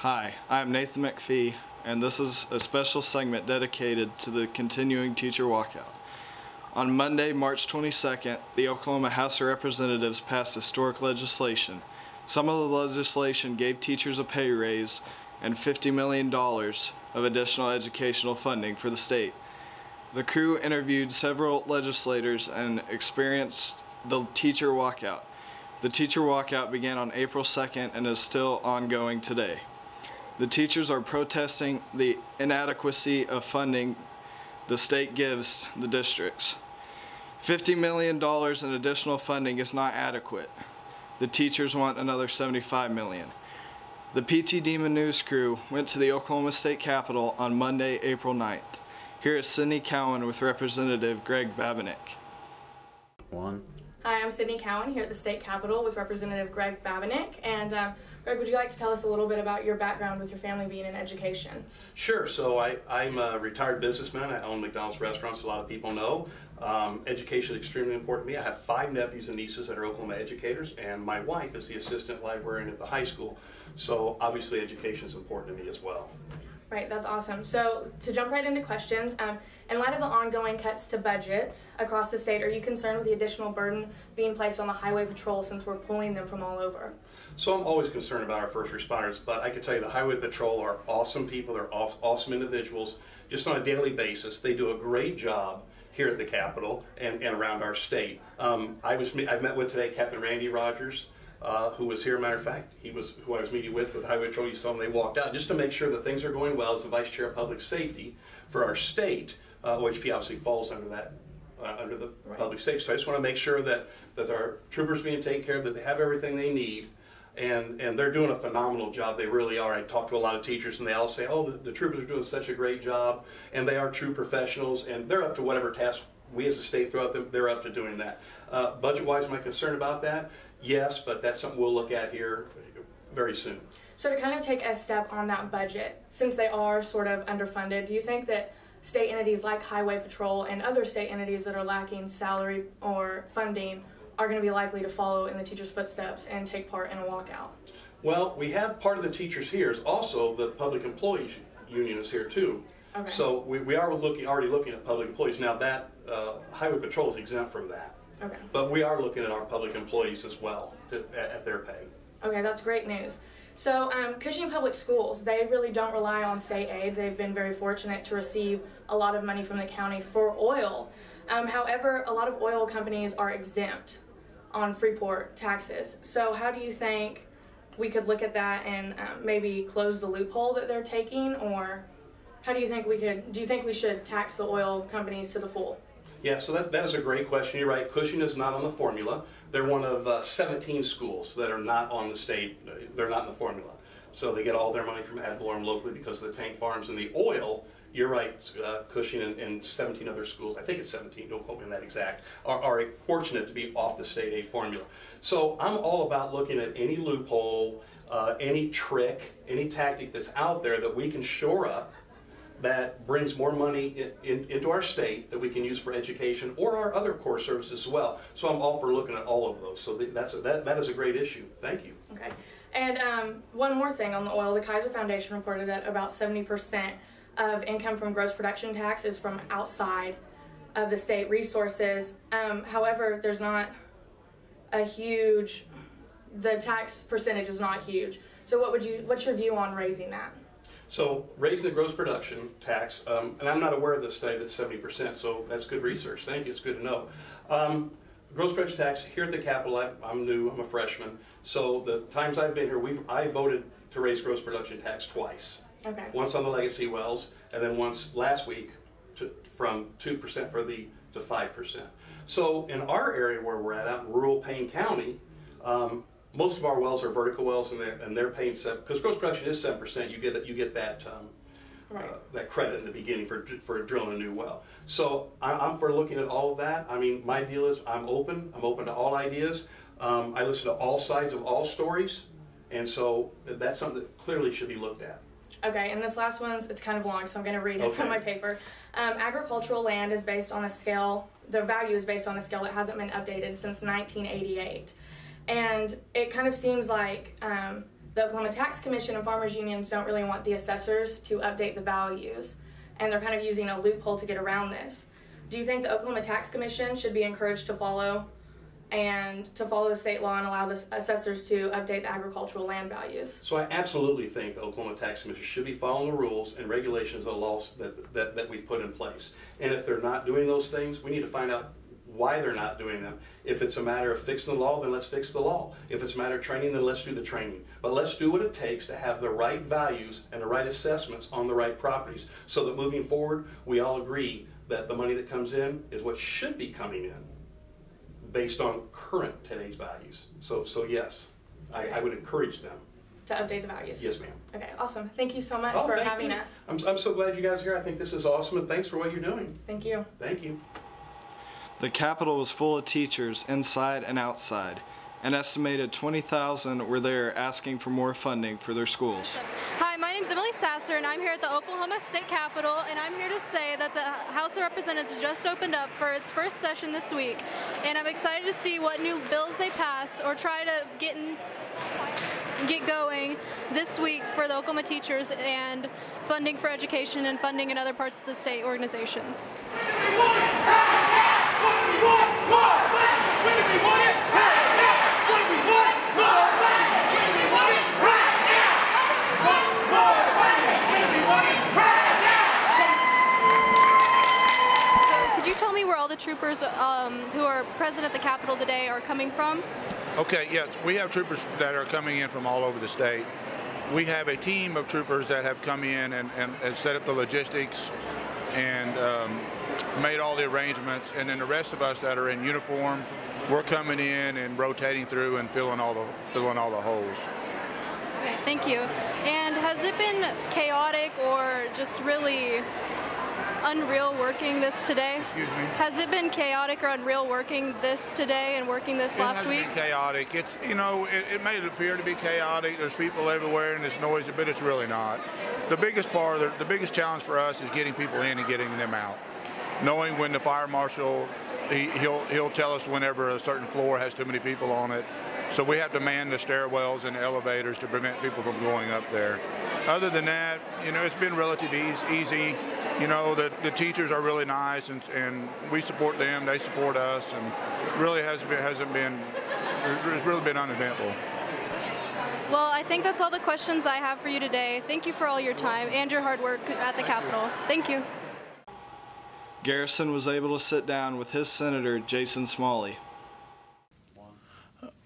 Hi, I'm Nathan McPhee, and this is a special segment dedicated to the continuing teacher walkout. On Monday, March 22nd, the Oklahoma House of Representatives passed historic legislation. Some of the legislation gave teachers a pay raise and $50 million of additional educational funding for the state. The crew interviewed several legislators and experienced the teacher walkout. The teacher walkout began on April 2nd and is still ongoing today. The teachers are protesting the inadequacy of funding the state gives the districts. $50 million in additional funding is not adequate. The teachers want another $75 million. The PT Demon News crew went to the Oklahoma State Capitol on Monday, April 9th. Here is Sydney Cowan with Representative Greg Babinec. Hi, I'm Sydney Cowan here at the State Capitol with Representative Greg Babinec. And Greg, would you like to tell us a little bit about your background with your family being in education? Sure. So I'm a retired businessman. I own McDonald's restaurants, a lot of people know. Education is extremely important to me. I have 5 nephews and nieces that are Oklahoma educators, and my wife is the assistant librarian at the high school. So obviously education is important to me as well. Right, that's awesome. So to jump right into questions, in light of the ongoing cuts to budgets across the state, are you concerned with the additional burden being placed on the highway patrol since we're pulling them from all over? So I'm always concerned about our first responders, but I can tell you the highway patrol are awesome people. They're awesome individuals. Just on a daily basis, they do a great job here at the Capitol and around our state. I've met with today Captain Randy Rogers, who was here. Matter of fact, he was who I was meeting with Highway Patrol. You saw them, they walked out just to make sure that things are going well as the Vice Chair of Public Safety for our state. OHP obviously falls under that, under the public safety. So I just want to make sure that our troopers being taken care of, that they have everything they need, and they're doing a phenomenal job. They really are. I talk to a lot of teachers, and they all say, "Oh, the troopers are doing such a great job," and they are true professionals, and they're up to whatever task we as a state throw at them. They're up to doing that. Budget-wise, am I concerned about that? Yes, but that's something we'll look at here very soon. So to kind of take a step on that budget, since they are sort of underfunded, do you think that state entities like Highway Patrol and other state entities that are lacking salary or funding are going to be likely to follow in the teachers' footsteps and take part in a walkout? Well, we have part of the teachers here is also the public employees union is here too. Okay. So we are already looking at public employees. Now that Highway Patrol is exempt from that. Okay. But we are looking at our public employees as well at their pay. Okay, that's great news. So Cushing Public Schools, they really don't rely on state aid. They've been very fortunate to receive a lot of money from the county for oil. However, a lot of oil companies are exempt on Freeport taxes. So how do you think we could look at that and maybe close the loophole that they're taking, or how do you think do you think we should tax the oil companies to the full? Yeah, so that is a great question. You're right. Cushing is not on the formula. They're one of 17 schools that are not on the state. They're not in the formula. So they get all their money from ad valorem locally because of the tank farms and the oil. You're right. Cushing and 17 other schools, I think it's 17, don't quote me on that exact, are fortunate to be off the state aid formula. So I'm all about looking at any loophole, any trick, any tactic that's out there that we can shore up that brings more money into our state that we can use for education or our other core services as well. So I'm all for looking at all of those. So that is a great issue. Thank you. Okay. And one more thing on the oil. The Kaiser Foundation reported that about 70% of income from gross production tax is from outside of the state resources. However, there's not a huge, the tax percentage is not huge. So what's your view on raising that? So raising the gross production tax, and I'm not aware of this study that's 70%, so that's good research. Thank you, it's good to know. Gross production tax, here at the Capitol, I'm new, I'm a freshman, so the times I've been here, I voted to raise gross production tax twice. Okay. Once on the legacy wells, and then once last week from 2% to 5%. So in our area where we're at, out in rural Payne County, most of our wells are vertical wells, and they're paying 7%, because gross production is 7%. You get that that credit in the beginning for drilling a new well. So I'm for looking at all of that. I mean, my deal is I'm open to all ideas. I listen to all sides of all stories, and so that's something that clearly should be looked at. Okay, and this last one's, it's kind of long, so I'm going to read it from my paper. Agricultural land is based on a scale, the value is based on a scale that hasn't been updated since 1988. And it kind of seems like the Oklahoma Tax Commission and farmers unions don't really want the assessors to update the values, and they're kind of using a loophole to get around this. Do you think the Oklahoma Tax Commission should be encouraged to follow the state law and allow the assessors to update the agricultural land values? So I absolutely think the Oklahoma Tax Commission should be following the rules and regulations and laws that we've put in place. And if they're not doing those things, we need to find out why they're not doing them. If it's a matter of fixing the law, then let's fix the law. If it's a matter of training, then let's do the training. But let's do what it takes to have the right values and the right assessments on the right properties, so that moving forward, we all agree that the money that comes in is what should be coming in based on today's values. So yes, I would encourage them to update the values. Yes, ma'am. Okay, awesome. Thank you so much for having us. I'm so glad you guys are here. I think this is awesome, and thanks for what you're doing. Thank you. Thank you. The Capitol was full of teachers inside and outside. An estimated 20,000 were there asking for more funding for their schools. Hi, my name is Emily Sasser, and I'm here at the Oklahoma State Capitol, and I'm here to say that the House of Representatives just opened up for its first session this week, and I'm excited to see what new bills they pass or try to get going this week for the Oklahoma teachers and funding for education and funding in other parts of the state organizations. Could you tell me where all the troopers who are present at the Capitol today are coming from? Okay, yes, we have troopers that are coming in from all over the state. We have a team of troopers that have come in and set up the logistics and made all the arrangements, and then the rest of us that are in uniform, we're coming in and rotating through and filling all the holes. Okay, thank you. And has it been chaotic or just really unreal working this today? Excuse me? Has it been chaotic or unreal working this today and working this last week? It has been chaotic. It's, you know, it may appear to be chaotic. There's people everywhere and it's noisy, but it's really not. The biggest challenge for us is getting people in and getting them out. Knowing when the fire marshal, he'll tell us whenever a certain floor has too many people on it. So we have to man the stairwells and the elevators to prevent people from going up there. Other than that, you know, it's been relatively easy. You know, the teachers are really nice, and we support them, they support us, and really it's really been uneventful. Well, I think that's all the questions I have for you today. Thank you for all your time and your hard work at the Capitol. Thank you. Garrison was able to sit down with his Senator, Jason Smalley.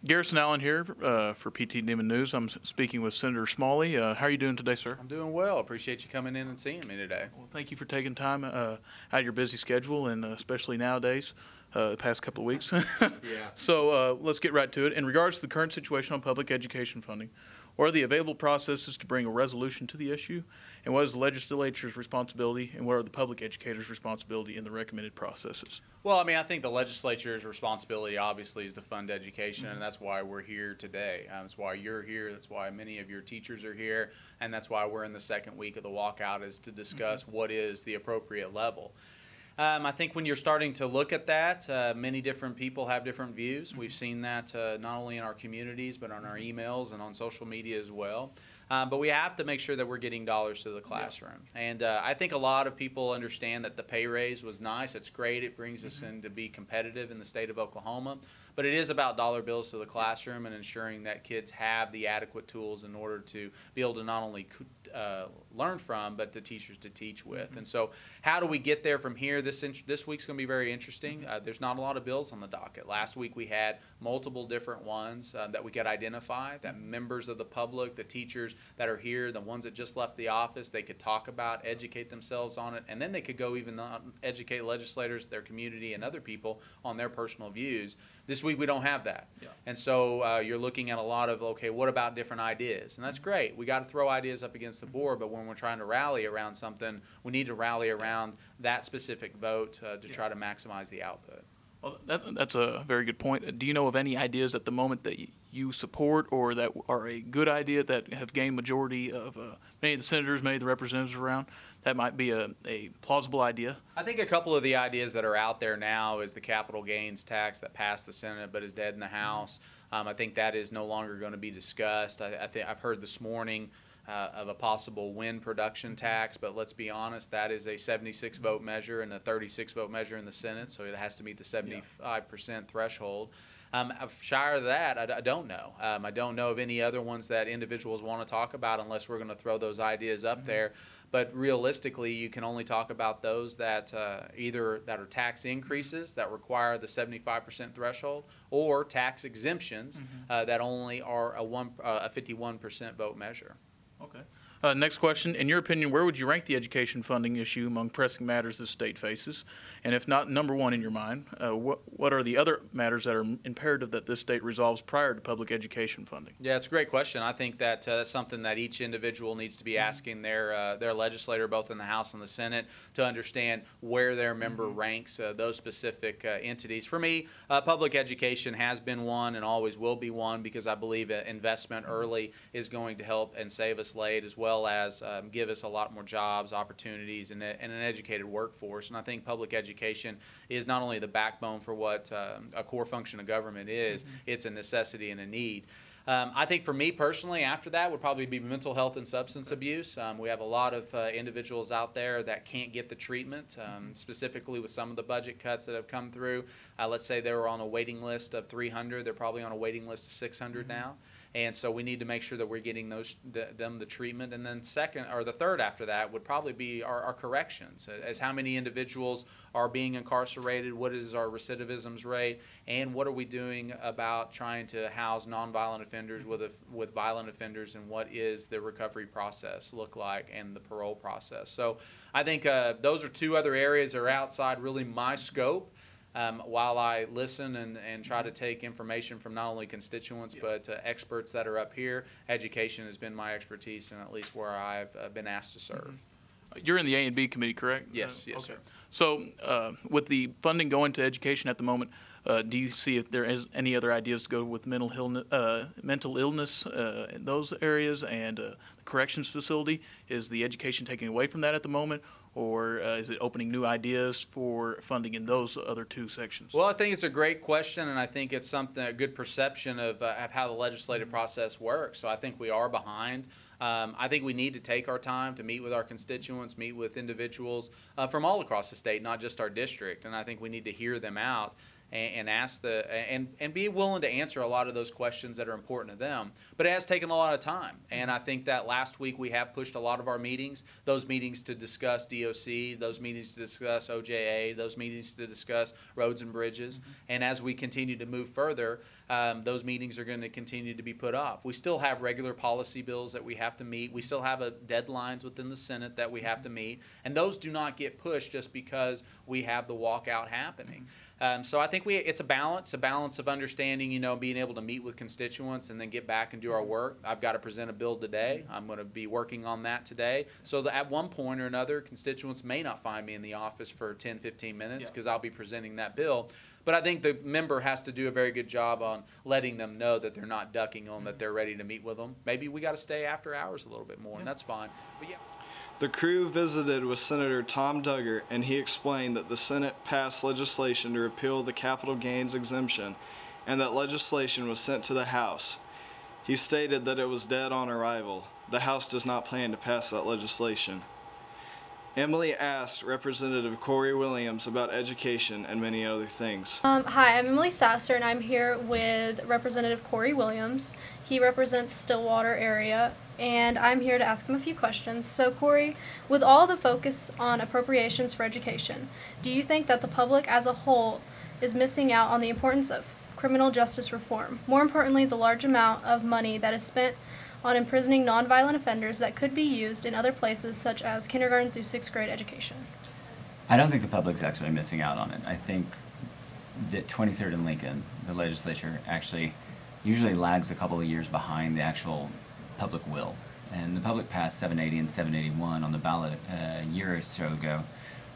Garrison Allen here for PT Demon News. I'm speaking with Senator Smalley. How are you doing today, sir? I'm doing well. Appreciate you coming in and seeing me today. Well, thank you for taking time out of your busy schedule, and especially nowadays, the past couple of weeks. Yeah. So let's get right to it. In regards to the current situation on public education funding, what are the available processes to bring a resolution to the issue, and what is the legislature's responsibility, and what are the public educators' responsibility in the recommended processes? Well, I mean, I think the legislature's responsibility obviously is to fund education, and that's why we're here today. That's why you're here. That's why many of your teachers are here, and that's why we're in the second week of the walkout, is to discuss what is the appropriate level. I think when you're starting to look at that, many different people have different views. We've seen that not only in our communities, but on our emails and on social media as well. But we have to make sure that we're getting dollars to the classroom. And I think a lot of people understand that the pay raise was nice. It's great. It brings us in to be competitive in the state of Oklahoma. But it is about dollar bills to the classroom and ensuring that kids have the adequate tools in order to be able to not only learn from, but the teachers to teach with. And so how do we get there from here? This week's going to be very interesting. There's not a lot of bills on the docket. Last week we had multiple different ones that we could identify, that members of the public, the teachers that are here, the ones that just left the office, they could talk about, educate themselves on it, and then they could go even educate legislators, their community, and other people on their personal views. This week we don't have that. Yeah. And so you're looking at a lot of, okay, what about different ideas? And that's great. We got to throw ideas up against the board, but when we're trying to rally around something, we need to rally around that specific vote to try to maximize the output. Well, that's a very good point. Do you know of any ideas at the moment that you support or that are a good idea that have gained majority of many of the senators, many of the representatives around? That might be a plausible idea. I think a couple of the ideas that are out there now is the capital gains tax that passed the Senate but is dead in the House. I think that is no longer going to be discussed. I've heard this morning of a possible wind production tax, but let's be honest, that is a 76 vote measure and a 36 vote measure in the Senate, so it has to meet the 75% threshold. Shire of that, I don't know. I don't know of any other ones that individuals want to talk about unless we're going to throw those ideas up there. But realistically, you can only talk about those that either that are tax increases that require the 75% threshold, or tax exemptions that only are a 51% vote measure. Okay. Next question. In your opinion, where would you rank the education funding issue among pressing matters the state faces? And if not number one in your mind, what are the other matters that are imperative that this state resolves prior to public education funding? Yeah, it's a great question. I think that that's something that each individual needs to be asking their legislator, both in the House and the Senate, to understand where their member ranks those specific entities. For me, public education has been one and always will be one, because I believe investment early is going to help and save us late, as well as give us a lot more jobs, opportunities, and an educated workforce. And I think public education is not only the backbone for what a core function of government is, it's a necessity and a need. I think for me personally, after that would probably be mental health and substance abuse. We have a lot of individuals out there that can't get the treatment, specifically with some of the budget cuts that have come through. Let's say they were on a waiting list of 300, they're probably on a waiting list of 600 now. And so we need to make sure that we're getting them the treatment. And then the third after that would probably be our corrections, as how many individuals are being incarcerated, what is our recidivism rate, and what are we doing about trying to house nonviolent offenders with violent offenders, and what is the recovery process look like, and the parole process. So I think those are two other areas that are outside really my scope. While I listen and try to take information from not only constituents but experts that are up here, education has been my expertise, and at least where I've been asked to serve. You're in the A&B committee, correct? Yes, yes, okay. sir. So with the funding going to education at the moment, do you see if there is any other ideas to go with mental illness in those areas, and the corrections facility? Is the education taking away from that at the moment, or is it opening new ideas for funding in those other two sections? Well, I think it's a great question, and I think it's a good perception of how the legislative process works. So I think we are behind. I think we need to take our time to meet with our constituents, meet with individuals from all across the state, not just our district, and I think we need to hear them out and ask and be willing to answer a lot of those questions that are important to them. But it has taken a lot of time, and I think that last week we have pushed a lot of our meetings, those meetings to discuss DOC, those meetings to discuss OJA, those meetings to discuss roads and bridges, and as we continue to move further, those meetings are going to continue to be put off. We still have regular policy bills that we have to meet. We still have deadlines within the Senate that we have to meet, and those do not get pushed just because we have the walkout happening. So I think it's a balance of understanding, being able to meet with constituents and then get back and do our work. I've got to present a bill today. I'm going to be working on that today. So that at one point or another, constituents may not find me in the office for 10, 15 minutes because I'll be presenting that bill. But I think the member has to do a very good job on letting them know that they're not ducking them, that they're ready to meet with them. Maybe we got to stay after hours a little bit more, and that's fine. But yeah. The crew visited with Senator Tom Duggar, and he explained that the Senate passed legislation to repeal the capital gains exemption, and that legislation was sent to the House. He stated that it was dead on arrival. The House does not plan to pass that legislation. Emily asked Representative Corey Williams about education and many other things. Hi, I'm Emily Sasser, and I'm here with Representative Corey Williams. He represents Stillwater area, and I'm here to ask him a few questions. So Corey, with all the focus on appropriations for education, do you think that the public as a whole is missing out on the importance of criminal justice reform? More importantly, the large amount of money that is spent on imprisoning nonviolent offenders that could be used in other places such as kindergarten through 6th grade education. I don't think the public's actually missing out on it. I think that 23rd and Lincoln, the legislature, actually usually lags a couple of years behind the actual public will. And the public passed 780 and 781 on the ballot a year or so ago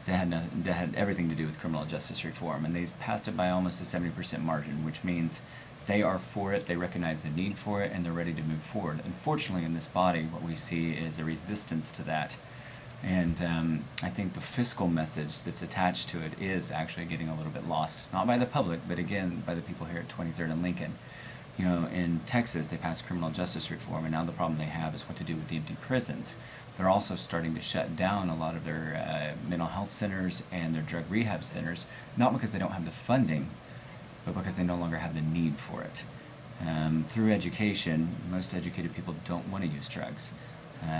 that had everything to do with criminal justice reform, and they passed it by almost a 70% margin, which means they are for it, they recognize the need for it, and they're ready to move forward. Unfortunately, in this body, what we see is a resistance to that. And I think the fiscal message that's attached to it is actually getting a little bit lost. Not by the public, but again, by the people here at 23rd and Lincoln. You know, in Texas, they passed criminal justice reform, and now the problem they have is what to do with the empty prisons. They're also starting to shut down a lot of their mental health centers and their drug rehab centers, not because they don't have the funding, but because they no longer have the need for it. Through education, most educated people don't want to use drugs.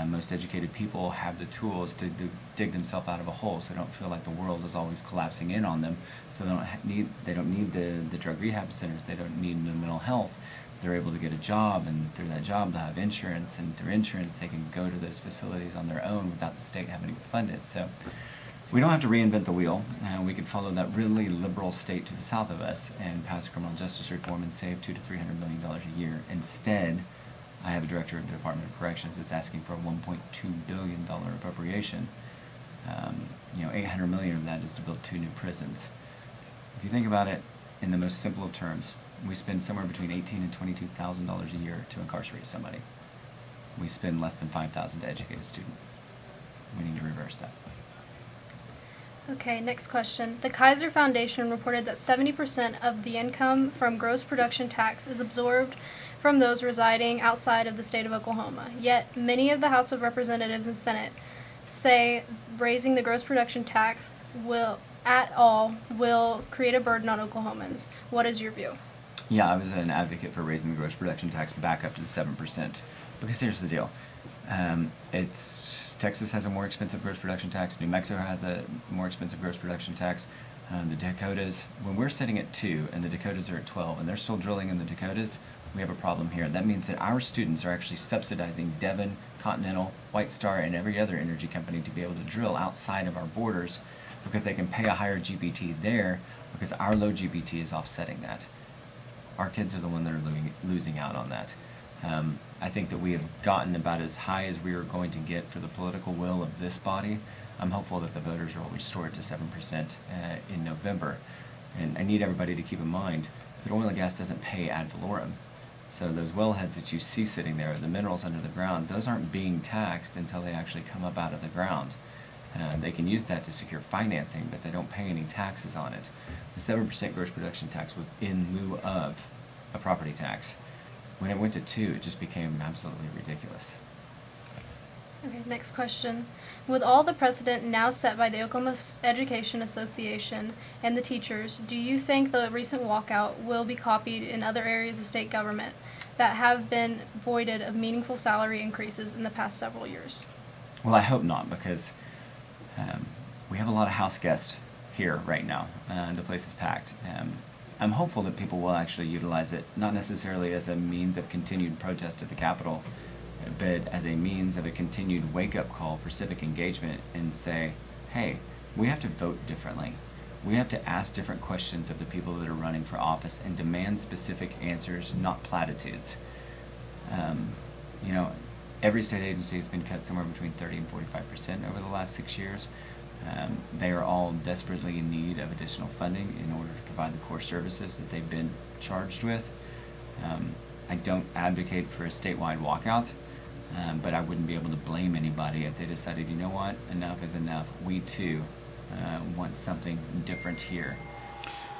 Most educated people have the tools to dig themselves out of a hole, so they don't feel like the world is always collapsing in on them. So they don't need the drug rehab centers. They don't need the mental health. They're able to get a job, and through that job they'll have insurance, and through insurance they can go to those facilities on their own without the state having to fund it. So we don't have to reinvent the wheel. We could follow that really liberal state to the south of us and pass criminal justice reform and save $200 to $300 million a year. Instead, I have a director of the Department of Corrections that's asking for a $1.2 billion appropriation. You know, $800 million of that is to build 2 new prisons. If you think about it in the most simple of terms, we spend somewhere between $18,000 and $22,000 a year to incarcerate somebody. We spend less than $5,000 to educate a student. We need to reverse that. Okay, next question. The Kaiser Foundation reported that 70% of the income from gross production tax is absorbed from those residing outside of the state of Oklahoma. Yet, many of the House of Representatives and Senate say raising the gross production tax will create a burden on Oklahomans. What is your view? Yeah, I was an advocate for raising the gross production tax back up to the 7%. Because here's the deal. Texas has a more expensive gross production tax. New Mexico has a more expensive gross production tax. The Dakotas, when we're sitting at 2 and the Dakotas are at 12 and they're still drilling in the Dakotas, we have a problem here. That means that our students are actually subsidizing Devon, Continental, White Star, and every other energy company to be able to drill outside of our borders because they can pay a higher GPT there because our low GPT is offsetting that. Our kids are the ones that are losing out on that. I think that we have gotten about as high as we are going to get for the political will of this body. I'm hopeful that the voters will restore it to 7% in November. And I need everybody to keep in mind that oil and gas doesn't pay ad valorem. So those wellheads that you see sitting there, the minerals under the ground, those aren't being taxed until they actually come up out of the ground. They can use that to secure financing, but they don't pay any taxes on it. The 7% gross production tax was in lieu of a property tax. When it went to 2, it just became absolutely ridiculous. Okay, next question. With all the precedent now set by the Oklahoma Education Association and the teachers, do you think the recent walkout will be copied in other areas of state government that have been voided of meaningful salary increases in the past several years? Well, I hope not, because we have a lot of house guests here right now. The place is packed. I'm hopeful that people will actually utilize it, not necessarily as a means of continued protest at the Capitol, but as a means of a continued wake-up call for civic engagement and say, hey, we have to vote differently. We have to ask different questions of the people that are running for office and demand specific answers, not platitudes. You know, every state agency has been cut somewhere between 30 and 45% over the last 6 years. They are all desperately in need of additional funding in order to provide the core services that they've been charged with. I don't advocate for a statewide walkout, but I wouldn't be able to blame anybody if they decided, you know what, enough is enough. We too want something different here.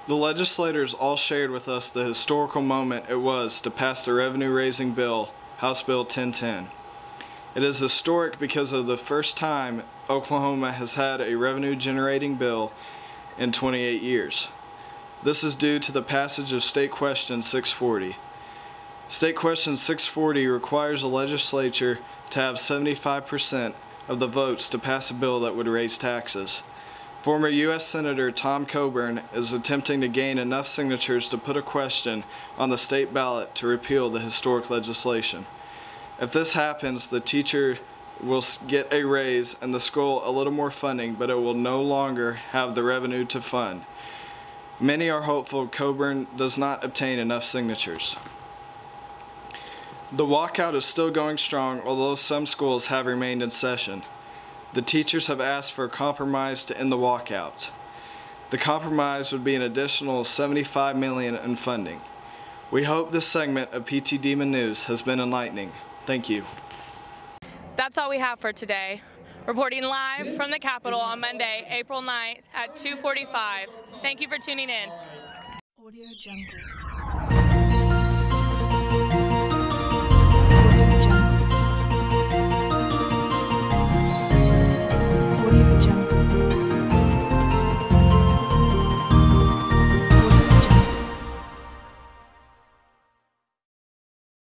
The legislators all shared with us the historical moment it was to pass the revenue-raising bill, House Bill 1010. It is historic because of the first time Oklahoma has had a revenue-generating bill in 28 years. This is due to the passage of State Question 640. State Question 640 requires the legislature to have 75% of the votes to pass a bill that would raise taxes. Former U.S. Senator Tom Coburn is attempting to gain enough signatures to put a question on the state ballot to repeal the historic legislation. If this happens, the teacher will get a raise and the school a little more funding, but it will no longer have the revenue to fund. Many are hopeful Coburn does not obtain enough signatures. The walkout is still going strong, although some schools have remained in session. The teachers have asked for a compromise to end the walkout. The compromise would be an additional $75 million in funding. We hope this segment of PT Demon News has been enlightening. Thank you. That's all we have for today. Reporting live from the Capitol on Monday, April 9th at 2:45. Thank you for tuning in. Audio Jungle.